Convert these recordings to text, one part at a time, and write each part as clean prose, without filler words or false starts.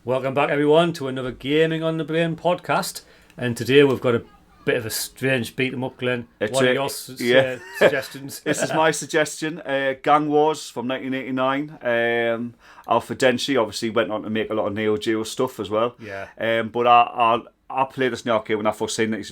Welcome back, everyone, to another Gaming on the Brain podcast. And today we've got a bit of a strange beat 'em up, Glenn. What are your suggestions? This is my suggestion. Gang Wars from 1989. Alpha Denshi obviously went on to make a lot of Neo Geo stuff as well. Yeah. But I played this in the arcade when I first seen it.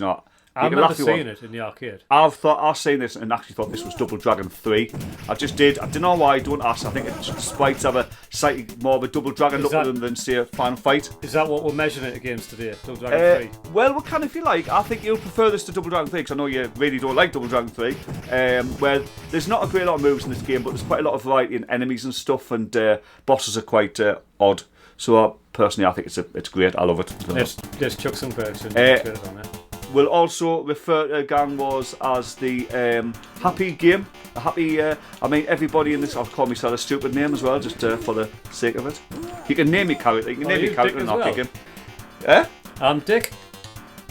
I remember seeing it in the arcade. I've seen this and actually thought this was Double Dragon 3. I just did. I don't know why. Don't ask. I think the sprites have a slightly more of a Double Dragon look to them than, say, a Final Fight. Is that what we're measuring it against today? Double Dragon 3? Well, we can if you like. I think you'll prefer this to Double Dragon 3 because I know you really don't like Double Dragon 3. Where there's not a great lot of moves in this game, but there's quite a lot of variety in enemies and stuff, and bosses are quite odd. So personally, I think it's great. I love it. Let's chuck some birds and get it on it. We'll also refer to Gang Wars as the happy game. A happy, everybody in this, I'll call myself a stupid name as well, just for the sake of it. You can name your character, you can name your character and I'll kick him. Eh? I'm Dick.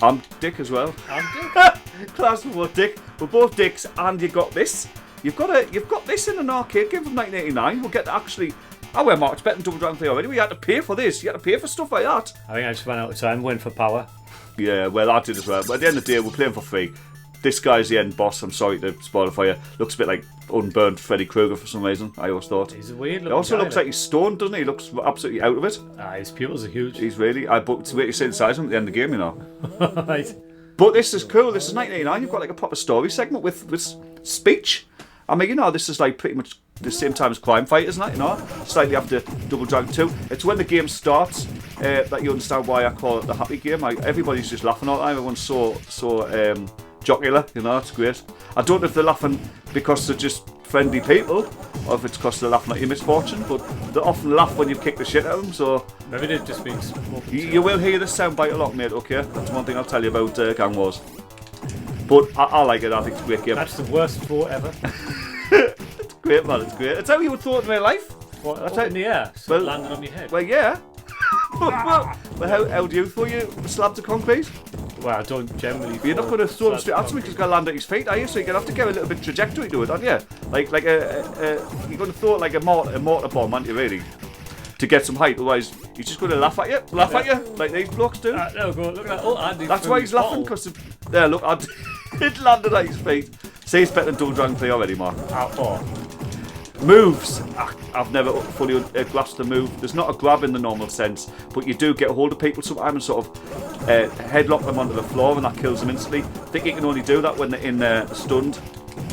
I'm Dick as well. I'm Dick. Class for what, Dick? We're both Dicks and you got this. You've got this in an arcade game from 1989. We'll get to actually... Oh, we're much better than Double Dragon 3 already. We had to pay for this. You had to pay for stuff like that. I think I just ran out of time, went for power. Yeah, well, I did as well. But at the end of the day, we're playing for free. This guy's the end boss. I'm sorry to spoil it for you. Looks a bit like unburnt Freddy Krueger for some reason, I always thought. He's a weird looking He also guy, looks like he's stoned, doesn't he? He looks absolutely out of it. His pupils are huge. He's really... But it's weird to see the size of him at the end of the game, you know. Right. But this is cool. This is 1989. You've got like a proper story segment with speech. I mean, this is like pretty much the same time as Crime Fighters, isn't it? Slightly after Double Dragon 2. It's when the game starts that you understand why I call it the happy game. Everybody's just laughing all the time. Everyone's so jocular, it's great. I don't know if they're laughing because they're just friendly people or if it's because they're laughing at your misfortune, but they often laugh when you kick the shit out of them, so... Maybe they've just been... You will hear this soundbite a lot, mate, okay? That's one thing I'll tell you about Gang Wars. But I like it. I think it's a great game. That's the worst throw ever. It's great, man. It's great. It's how you would throw it in real life. What, up in the air? So it landed on your head? Well, yeah. well, how do you throw your slabs of concrete? Well, I don't generally... You're not going to throw them straight at somebody because it's going to land at his feet, are you? So you're going to have to give a little bit of trajectory to it, aren't you? Like you're going to throw it like a mortar bomb, aren't you, really? To get some height, otherwise he's just going to laugh at you, like these blokes do. No, go, look at that. Oh, Andy. That's why he's laughing, because it landed at his feet. See, it's better than Double Dragon 3 already, Mark. Moves. I've never fully grasped the move. There's not a grab in the normal sense, but you do get a hold of people sometimes and sort of headlock them onto the floor, and that kills them instantly. I think you can only do that when they're in a stunned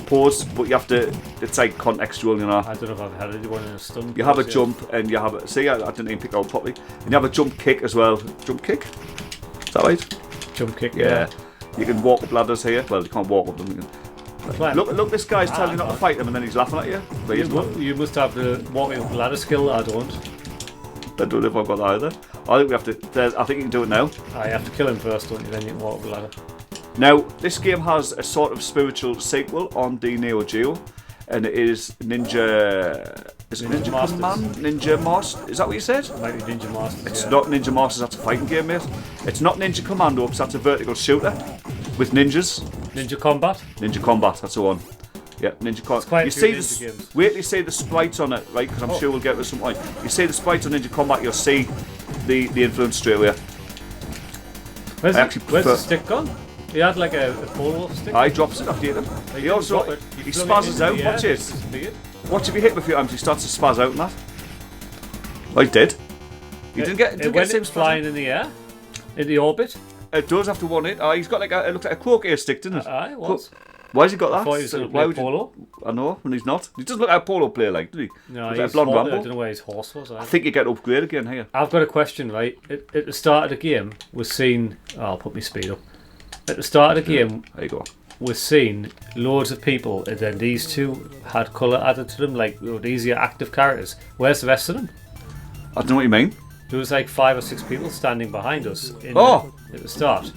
pose, but you have to. It's like contextual, I don't know if I've had anyone in a stunned pose. You have a jump, and you have a. See, I didn't even pick out properly. And you have a jump kick as well. Jump kick? Is that right? Jump kick, yeah. You can walk up ladders here. Well, you can't walk up them. Look, this guy's telling you not to fight him and then he's laughing at you. You must have the walking up ladder skill. I don't know if I've got that either. I think we have to. I think you can do it now. You have to kill him first, don't you? Then you can walk up the ladder. Now, this game has a sort of spiritual sequel on the Neo Geo, and it is Ninja... Is it Ninja Command? Ninja Master? Is that what you said? It might be Ninja Masters. It's not Ninja Masters, that's a fighting game, mate. It's not Ninja Commando, because that's a vertical shooter with ninjas. Ninja Combat? Ninja Combat, that's the one. Yeah, Ninja Combat. You see the wait till you see the sprites on it, right? Because I'm sure we'll get to some point. You see the sprites on Ninja Combat, you'll see the influence straight away. Where's the stick gone? He had like a polo stick. He drops it after you hit him. He also he spazzes out. Watch it. Watch if you hit him a few times, he starts to spaz out and that. Oh, he did. He didn't get him flying in the air, in the orbit. It does have to want it. He's got it looks like a croquet stick, doesn't it? It was. Why has he got that? I thought he was going to play polo. I know, and he's not. He doesn't look like a polo player, like, does he? No, he's blonde Rambo. I don't know where his horse was. I think you get upgrade again here. I've got a question, right? At the start of the game, we're seeing... I'll put my speed up. At the start of the game, there you go. We're seeing loads of people, and then these two had colour added to them, like these are active characters. Where's the rest of them? I don't know what you mean. There was like 5 or 6 people standing behind us at the start.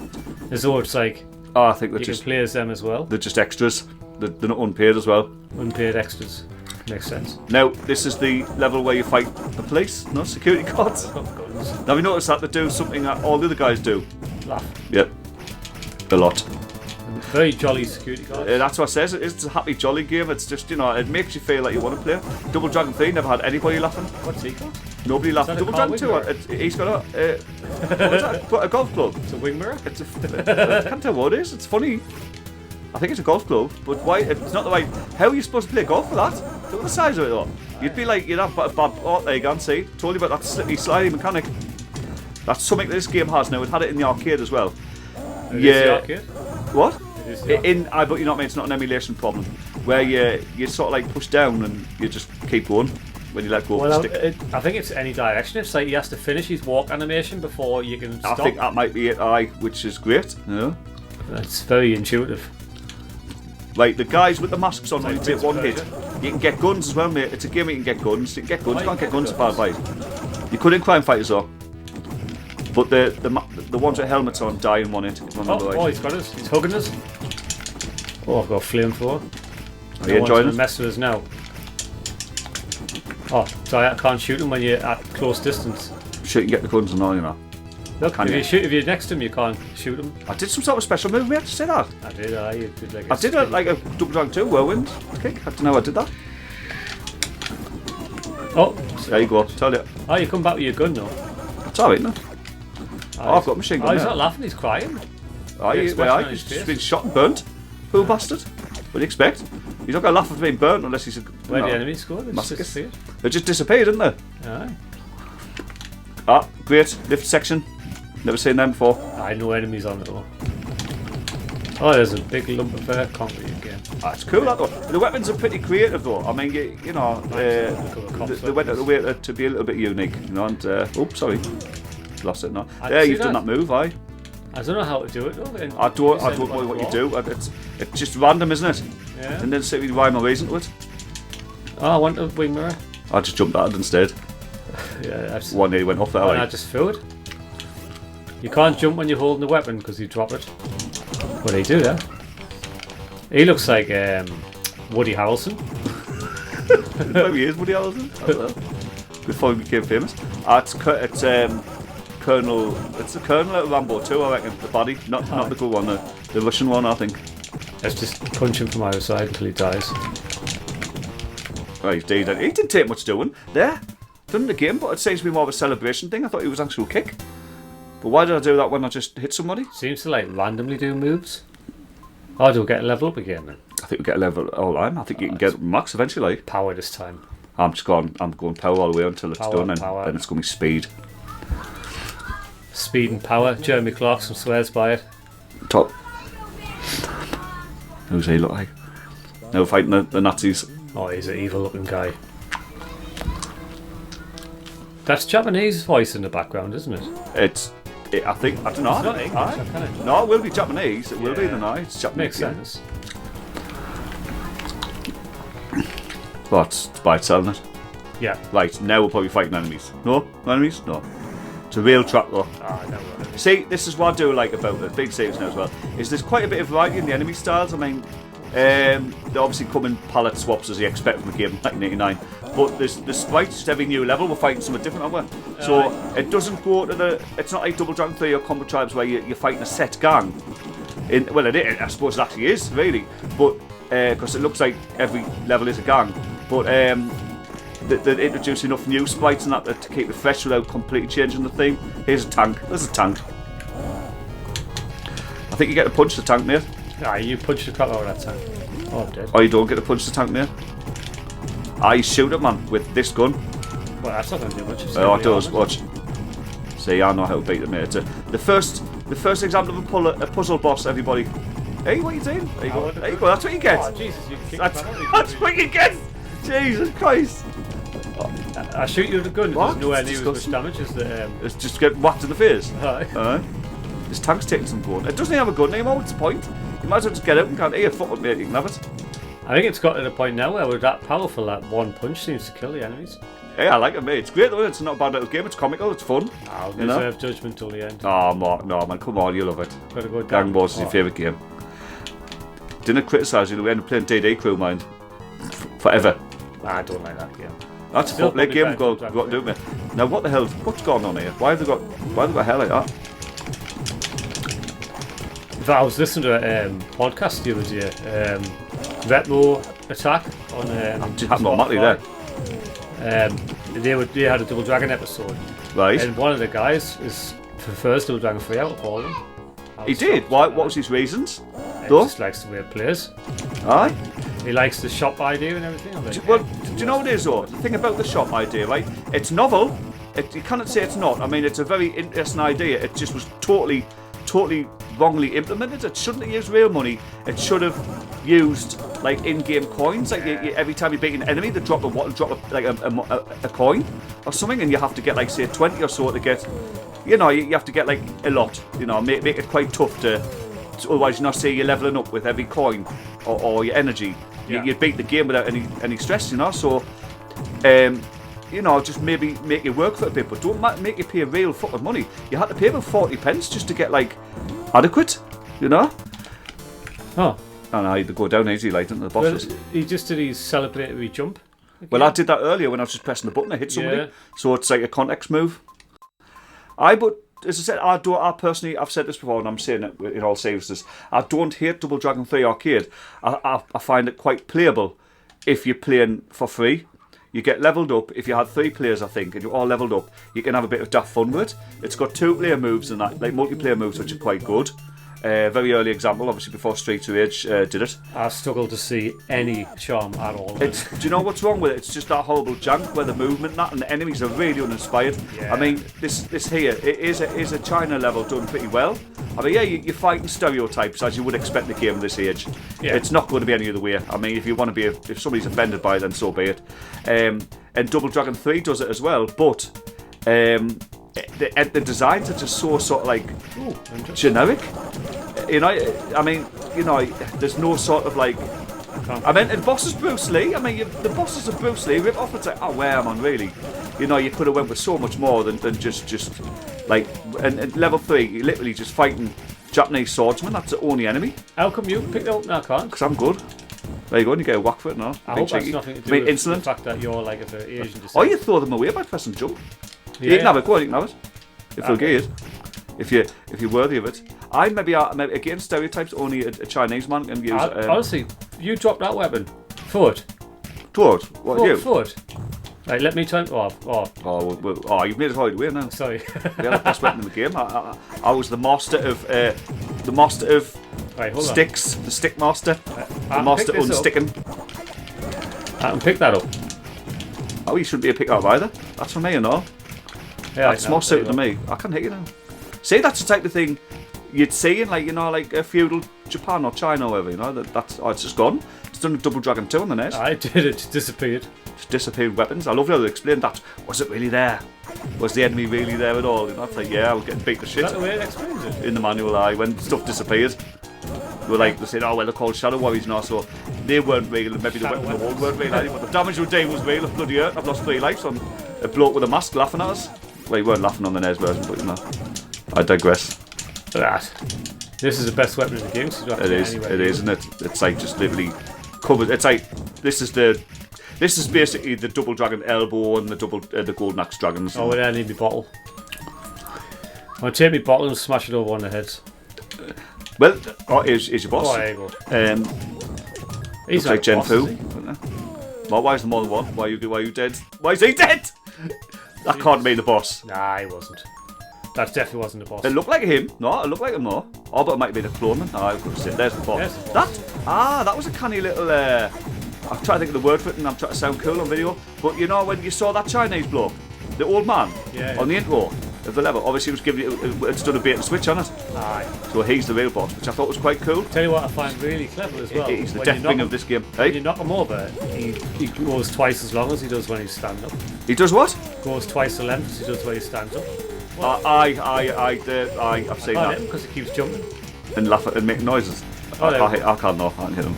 As though it's like I think they're you can play as them as well. They're just extras. They're not unpaid as well. Unpaid extras. Makes sense. Now, this is the level where you fight the police, not security guards. Now, have you noticed that they do something that all the other guys do? Laugh. Yep. A lot. Very jolly security guards. That's what I says. It's a happy, jolly game. It's just, it makes you feel like you want to play. Double Dragon 3 never had anybody laughing. What's he called? Nobody laughed. that a Double car Dragon wing 2. He's got what is that? A golf club. It's a wing mirror. I can't tell what it is. It's funny. I think it's a golf club, but why? It's not the right. How are you supposed to play golf with that? Look at the size of it though. You'd be like, you'd have a bad. Oh, there you go. See, told you about that slippery, slidey mechanic. That's something that this game has now. We've had it in the arcade as well. It is the arcade? What? It is the arcade. But you know what I mean. It's not an emulation problem where you sort of like push down and you just keep going when you let go of the stick. I think it's any direction. It's like he has to finish his walk animation before you can stop. I think that might be it. Which is great. Yeah. It's very intuitive. Right, the guys with the masks on, when you take one hit, you can get guns as well, mate. It's a game where you can get guns. You can get guns. You can't get guns in Far Fight. You could in Crime Fighters though. But the ones with helmets on die in one hit. Oh, he's got us. He's hugging us. Oh, I've got a flamethrower. Are you enjoying it? Mess with us now. Oh, sorry, I can't shoot him when you're at close distance. Sure, you can get the guns and all, you know. Look, if you're next to him, you can't shoot him. I did some sort of special move, mate, to say that. I did, you did like I did like a Double Dragon 2 whirlwind kick. I don't know how I did that. Oh, there you go, tell you. Oh, you come back with your gun now. It's alright, no? I've got a machine gun. Oh, he's there. not laughing, he's crying. He's just been shot and burnt. Poor bastard. What do you expect? He's not going to laugh at being burnt unless he's a. Where the enemies go? They just disappeared. They just disappeared, didn't they? Aye. Ah, great. Lift section. Never seen them before. I know enemies on it though. Oh, there's a big lump of concrete again. That's cool, that though. The weapons are pretty creative though. I mean, you know, they went out of the way to be a little bit unique, you know. And oops, sorry, lost it now. There, you've done that move, aye. I don't know how to do it though. I don't know what you do. It's just random, isn't it? Yeah. And then see rhyme or reason to it. Oh, I want a wing mirror. I just jumped at it instead. Yeah, one nearly went off there. I just threw it. You can't jump when you're holding the weapon because you drop it. What do you do there? He looks like Woody Harrelson. Maybe he is Woody Harrelson. I don't know. Before he became famous. It's Colonel. It's the Colonel at Rambo 2, I reckon. The body, not the good one, the Russian one, I think. Let's just punch him from either side until he dies. Right, he's dead. He didn't take much doing there. Done the game, but it seems to be more of a celebration thing. I thought it was actual kick. But why did I do that when I just hit somebody? Seems to like randomly do moves. Oh, do we get a level up again then? I think we get a level all time. I think you can get max eventually. Power this time. I'm going power all the way until it's done, and then it's going to be speed. Speed and power. Jeremy Clarkson swears by it. Top. Who's he look like? Now fighting the Nazis. Oh, he's an evil looking guy. That's Japanese voice in the background, isn't it? I think, I don't know. It's not English, no, it will be Japanese. It will be the night. It's Japanese. Makes sense. Well, it's by itself, isn't it? Yeah. Right, now we're probably fighting enemies. No? Enemies? No. It's a real trap though. No. See, this is what I do like about it. Big saves now as well. Is there's quite a bit of variety in the enemy styles. I mean, they obviously come in palette swaps as you expect from a game like 1989. But the sprites, just every new level, we're fighting something different, aren't we? So it doesn't go to the. It's not like Double Dragon 3 or Combo Tribes where you're fighting a set gang. Well, I suppose it actually is, really. But because it looks like every level is a gang. But they introduce enough new sprites and that to keep it fresh without completely changing the theme. Here's a tank. There's a tank. I think you get to punch the tank, mate. Ah, you punched the crap out of that tank. Oh, I'm dead. Oh, you don't get to punch the tank, mate. I shoot it, man, with this gun. Well, that's not going to do much. Oh, it does. Watch. See, I know how to beat them, mate. The first example of a puzzle boss, everybody. Hey, what are you doing? There you go. There you go. That's what you get. Oh, Jesus, you kicked that's what you get. Jesus Christ. I shoot you with a gun. What? There's nowhere near as much damage as the. It's just get whacked in the face. Aye. This tank's taking some gun. It doesn't even have a gun anymore. What's the point? You might as well just get out and can't. Here, fuck it, mate. You can have it. I think it's got to the point now where we're that powerful that one punch seems to kill the enemies. Hey, I like it, mate. It's great though. It's not a bad little game. It's comical. It's fun. I'll reserve judgment till the end. Oh, no, man. Come on, you love it. Gotta go Gang Wars is your favourite game. Didn't criticise you. We end up playing DD Crew Mind forever. I don't like that game. That's a footplay game. We've got to do, mate. Now, what the hell? What's going on here? Why have they got hell like that? In fact, I was listening to a podcast the other day. Retro Attack on. Just happened automatically there. They had a Double Dragon episode, Right. and one of the guys prefers Double Dragon 3 out of all of them. He did. What was his reasons? He Though? just likes the way it plays. Aye. He likes the shop idea and everything. I'm like, Well, do you know what it is though? The thing about the shop idea, right? It's novel. You cannot say it's not. I mean, it's a very interesting idea. It just was totally wrongly implemented. It shouldn't have used real money. It should have used like in-game coins. Like every time you beat an enemy, they drop a coin or something, and you have to get like say 20 or so to get. You know, you have to get like a lot. You know, make it quite tough to otherwise you not say you're leveling up with every coin or your energy. Yeah. You'd beat the game without any stress. You know, so. You know, just maybe make it work for a bit, but don't make you pay real fucking money. You had to pay about 40 pence just to get like adequate, you know. oh, And I had to go down easy like into the well, bosses. he just did his celebratory jump. Well, I did that earlier when I was just pressing the button to hit somebody. Yeah. So it's like a context move. But as I said, I personally, I've said this before, and I'm saying it in all seriousness. I don't hate Double Dragon 3 Arcade. I find it quite playable if you're playing for free. You get leveled up. If you had 3 players, I think, and you're all leveled up, you can have a bit of daft fun with it. It's got 2-player moves and that, like multiplayer moves, which are quite good. Very early example, obviously before Streets of Rage did it. I struggle to see any charm at all. Do you know what's wrong with it? It's just that horrible jank where the movement and that, and the enemies are really uninspired. Yeah. I mean, this here, it is a China level done pretty well. I mean, yeah, you're fighting stereotypes as you would expect in a game of this age. Yeah. It's not going to be any other way. I mean, if you want to be, if somebody's offended by it, then so be it. And Double Dragon 3 does it as well, but the designs are just so sort of like generic. You know, I mean, you know, there's no sort of like. I mean, the boss is Bruce Lee. I mean, the bosses of Bruce Lee rip off. It's like, oh, where am I really? You know, you could have went with so much more than just like. And level 3, you're literally just fighting Japanese swordsmen. That's the only enemy. How come you picked it up and I can't? Because I'm good. There you go, and you get a whack for it now. I hope that's nothing to do with insolent. the fact that you're like of Asian descent. Oh, you throw them away by pressing jump. Yeah. You can have it. Go on, you can have it. If you'll get it. If you're worthy of it. I maybe against stereotypes. Only a Chinese man can use. Honestly, you dropped that weapon. Foot. Toward what you? Foot. Right, let me turn. Oh, you've made it hard to win now. Sorry. Yeah, the best weapon in the game. I was the master of Right, hold sticks. The stick master. The I'll master pick this up. unsticking. I can pick that up. Oh, you shouldn't be a pick up either. That's for me, you know. Yeah, That's more suited to me. I can hit you now. See, that's the type of thing you'd see in, like, you know, like feudal Japan or China or whatever, you know. It's just gone. It's done a Double Dragon 2 on the NES. I did it. Disappeared. Just disappeared weapons. I love how they explained that. Was it really there? Was the enemy really there at all? You know, it's like, yeah, I was getting beat to shit. Is that the way it explains it? In the manual, when stuff disappeared. They said, oh, well, they're called Shadow Warriors now, so they weren't real, and maybe the weapon in the world weren't real either, but the damage we were doing was real. Bloody hurt. I've lost 3 lives on a bloke with a mask laughing at us. Well, he weren't laughing on the NES version, but you know, I digress. That. This is the best weapon in the game. So It is, isn't it? It's like just literally covered. It's like this is basically the Double Dragon elbow and the Golden Axe dragons. Oh, I need my bottle. I'm gonna take my bottle and smash it over on the heads. Well, here's your boss. Oh, there you go. Looks He's like Gen boss, Fu. is he? Well, why is there more than one? Why are you dead? Why is he dead? That can't be the boss. Nah, he wasn't. That definitely wasn't the boss. It looked like him. No, it looked like him more. Oh, but it might be the clone. No, I couldn't see it. There's the boss. There's the boss. That was a canny little. I'm trying to think of the word for it, and I'm trying to sound cool on video. But you know, when you saw that Chinese bloke, the old man, on the intro of the level, obviously it was giving you, it's done a bait and switch on it. Aye. So he's the real boss, which I thought was quite cool. Tell you what I find really clever as well. He's the when death you knock wing him- of this game. When you Hey, knock him over, he goes twice as long as he does when he's standing up. he does what? Goes twice the length as he does when he stands up. I've seen Oh, that because he keeps jumping. and laughing and making noises. Oh, there we I can't hit him.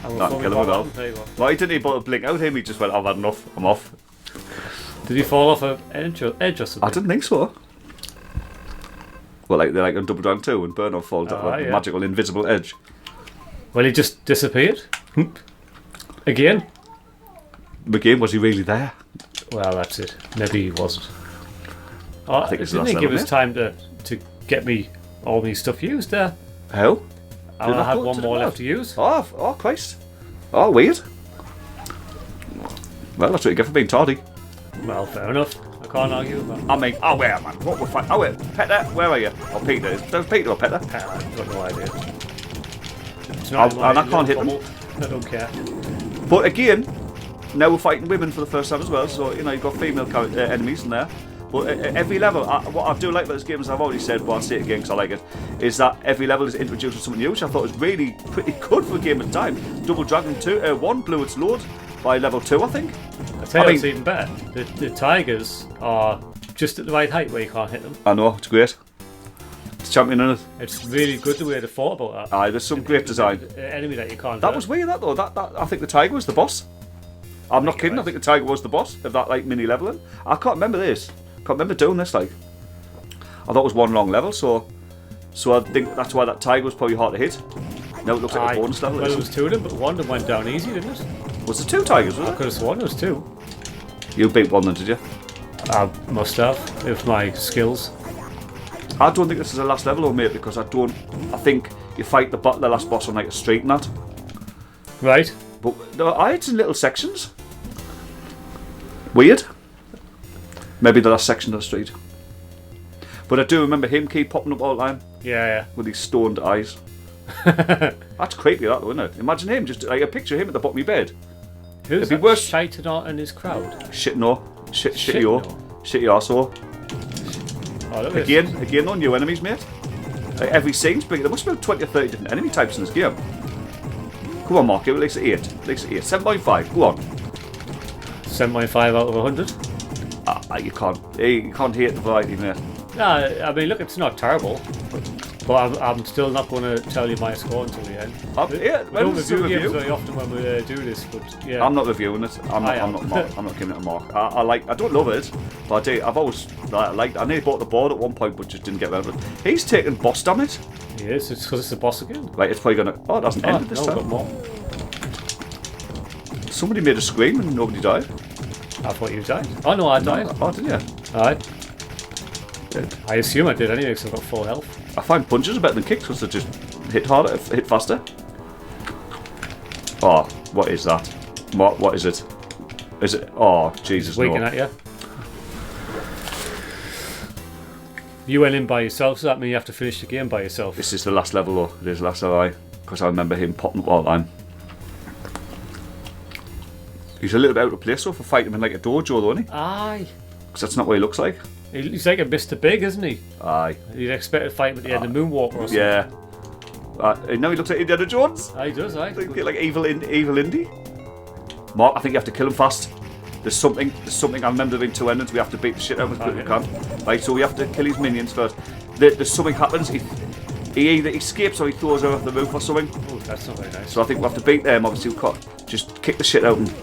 I will Not throw kill my him bottle at all. and tell you what. Well, he didn't even bother blink out him. He just went, I've had enough. I'm off. Did he fall off an edge or something? I didn't think so. Well, they're like on Double Dragon 2 when Burnout falls off a yeah. magical invisible edge. Well, he just disappeared. Again? Again, was he really there? Well, that's it. Maybe he wasn't. Oh, think it's the didn't last he give level, us time to get me all my stuff used there? How? I that have go- one did it more not? left to use. Oh, Christ. Oh, weird. Well, that's what you get for being tardy. Well, fair enough. I can't argue with that. I mean, oh where man? What we're fighting? Oh wait, Peter, where are you? Oh Peter, there's Peter or Peter? I've got no idea. It's And I can't hit them. I don't care. But again, now we're fighting women for the first time as well. So you know you've got female enemies in there. But at every level, what I do like about this game, as I've already said, but I'll say it again because I like it, is that every level is introduced with something new, which I thought was really pretty good for a game at the time. Double Dragon 1 blew its load by level 2, I think. I tell you what's even better. The tigers are just at the right height where you can't hit them. I know, it's great. It's champion in it. It's really good the way they thought about that. Aye, there's some great design. Enemy that you can't That hurt. was weird, that though. That I think the tiger was the boss. I'm not kidding. I think the tiger was the boss of that like mini leveling. I can't remember this. Can't remember doing this. Like, I thought it was one long level, so I think that's why that tiger was probably hard to hit. Now it looks like a bonus level. Well, it was 2 of them, but one of them went down easy, didn't it? Was it 2 tigers? Was I it? could have sworn it was 2. You beat one then, did you? I must have, with my skills. I don't think this is the last level, though, mate, because I think you fight the last boss on like a street and that. Right. But it's in little sections. Weird. Maybe the last section of the street. But I do remember him keep popping up all the time Yeah, with his stoned eyes. yeah. That's creepy, that though, isn't it? Imagine him, just like a picture of him at the bottom of your bed. Who's It'd be that worse. shouting out in his crowd? Shit no. Shitty no. arsehole. Oh, look at this. Again, no new enemies, mate. Like every scene's big. There must be about 20 or 30 different enemy types in this game. Come on, Mark, give it at least an 8. At least an 8. 7.5, go on. 7.5 out of 100. You can't hate the variety, mate. Nah, I mean, look, it's not terrible. But I'm still not going to tell you my score until the end. We don't review games very often when we do this, but yeah. I'm not reviewing it. I'm not giving it a mark. I don't love it, but I've always liked. I nearly bought the board at one point, but just didn't get around to it. He's taking boss damage. He is. It's because it's the boss again. Right, it's probably gonna. Oh, it hasn't ended this no, time. got more. Somebody made a scream and nobody died. I thought you died. Oh no, I died. Oh, did you? Alright. I assume I did anyway because I've got full health. I find punches are better than kicks because they just hit harder, hit faster. Oh, what is that? What is it? Is it? Oh, Jesus, no. Winking at you. You went in by yourself, so that means you have to finish the game by yourself. This is the last level, though. It is the last level, because I remember him popping up all the time. He's a little bit out of place, though, for fighting him in like a dojo, though, isn't he? Aye. Because that's not what he looks like. He's like a Mr. Big, isn't he? Aye. You'd expect to fight him at the end of Moonwalker or something. Yeah. Now he looks like Indiana Jones. Aye, he does, aye. Like evil Indy. Mark, I think you have to kill him fast. There's something. I remember there being 2 endings. We have to beat the shit out of him as quick as we can. Right, so we have to kill his minions first. There's something happens. He either escapes or he throws her off the roof or something. Oh, that's not very nice. So I think we have to beat them. Obviously, we've got just kick the shit out of them.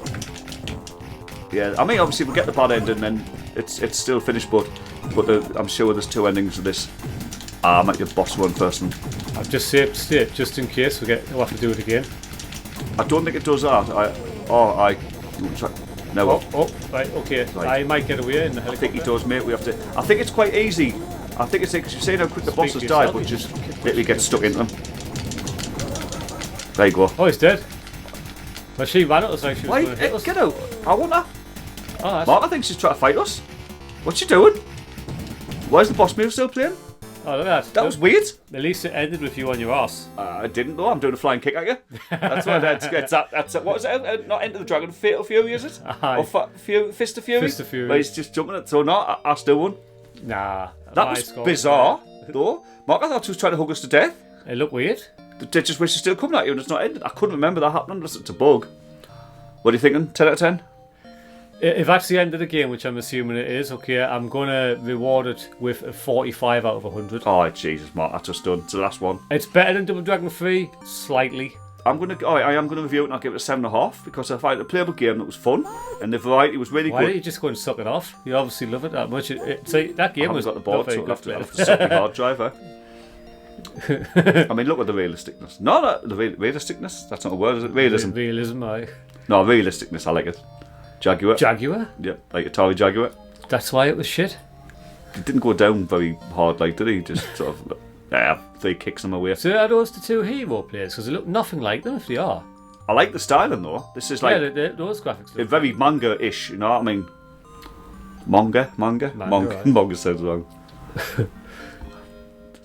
Yeah, I mean, obviously we get the bad ending, then it's still finished. But I'm sure there's 2 endings of this. I might get boss one first. And I've just saved state just in case we'll have to do it again. I don't think it does that. No. Oh, right, okay. Right. I might get away in the helicopter. I think he does, mate. We have to. I think it's quite easy. I think it's because you're saying how quick the bosses die, but just literally get stuck into them. There you go. Oh, he's dead. Well, she ran at us like she was Wait, going to hit us. get out! I want her. Oh, that's... Mark, I think she's trying to fight us. What's she doing? Why is the boss music still playing? Oh, look at that. That was weird. At least it ended with you on your ass. I didn't know. I'm doing a flying kick at you. That's what that's what was it? Not Enter the Dragon, Fatal Fury, is it? Aye. Or Fist of Fury? Fist of Fury. But he's just jumping it. So no, I still won. Nah. That was bizarre, though. Mark, I thought she was trying to hug us to death. It looked weird. They just wish it's still coming at you and it's not ended. I couldn't remember that happening unless it's a bug. What are you thinking? 10 out of 10? If that's the end of the game, which I'm assuming it is, okay, I'm going to reward it with a 45 out of 100. Oh, Jesus, Mark, that's just done. It's the last one. It's better than Double Dragon 3, slightly. I am going to review it and I'll give it a 7.5 because I find it a playable game that was fun and the variety was really Why good. don't you just go and suck it off? You obviously love it that much. See, that game was got the board, not very so I'll good. have to suck my hard drive, I mean, look at the realisticness. No, the realisticness? That's not a word, is it? Realism. Realism, aye. No, realisticness, I like it. Jaguar. Jaguar? Yeah, like Atari Jaguar. That's why it was shit. It didn't go down very hard, like, did he? Just sort of, 3 kicks them away. So are those the 2 hero players? Because they look nothing like them if they are. I like the styling, though. This is like... Yeah, those graphics look very manga-ish, you know what I mean? Manga, right. manga sounds wrong.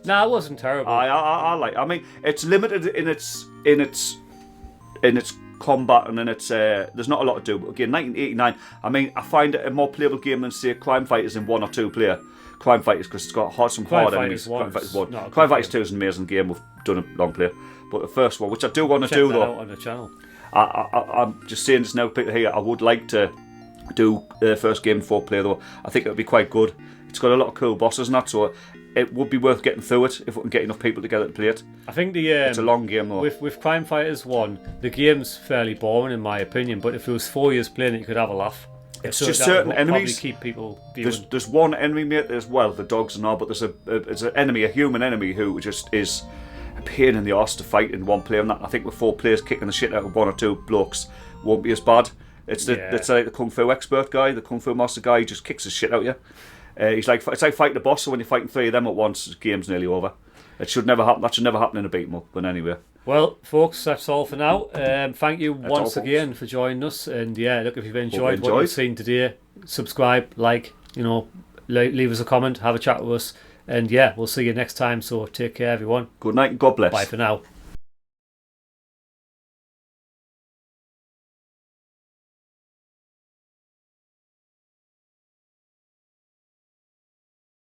Nah, it wasn't terrible. I like. I mean, it's limited in its combat and in its. There's not a lot to do. But again, 1989. I mean, I find it a more playable game than say Crime Fighters in 1 or 2 player. Crime Fighters because it's got some hard enemies. Crime Fighters 1. Crime Fighters 2 is an amazing game. We've done a long play, but the first one, which I do want to do though, out on the channel. I'm just saying this now, people here. I would like to do the first game in 4 player though. I think it would be quite good. It's got a lot of cool bosses and that, so it would be worth getting through it if we can get enough people together to play it. I think it's a long game though. With Crime Fighters 1, the game's fairly boring in my opinion, but if it was 4 years playing it, you could have a laugh. It's so just certain enemies. Keep people viewing. There's one enemy mate as well, the dogs and all, but there's a human enemy who just is a pain in the arse to fight in 1 player. And that, I think with 4 players kicking the shit out of 1 or 2 blokes won't be as bad. It's like the Kung Fu expert guy, the Kung Fu master guy, he just kicks the shit out of you. It's like fighting the boss, so when you're fighting 3 of them at once, the game's nearly over. It should never happen. That should never happen in a beat 'em up. But anyway. Well, folks, that's all for now. Thank you once again for joining us. And yeah, look, if you've enjoyed what you've seen today, subscribe, leave us a comment, have a chat with us. And yeah, we'll see you next time. So take care, everyone. Good night and God bless. Bye for now.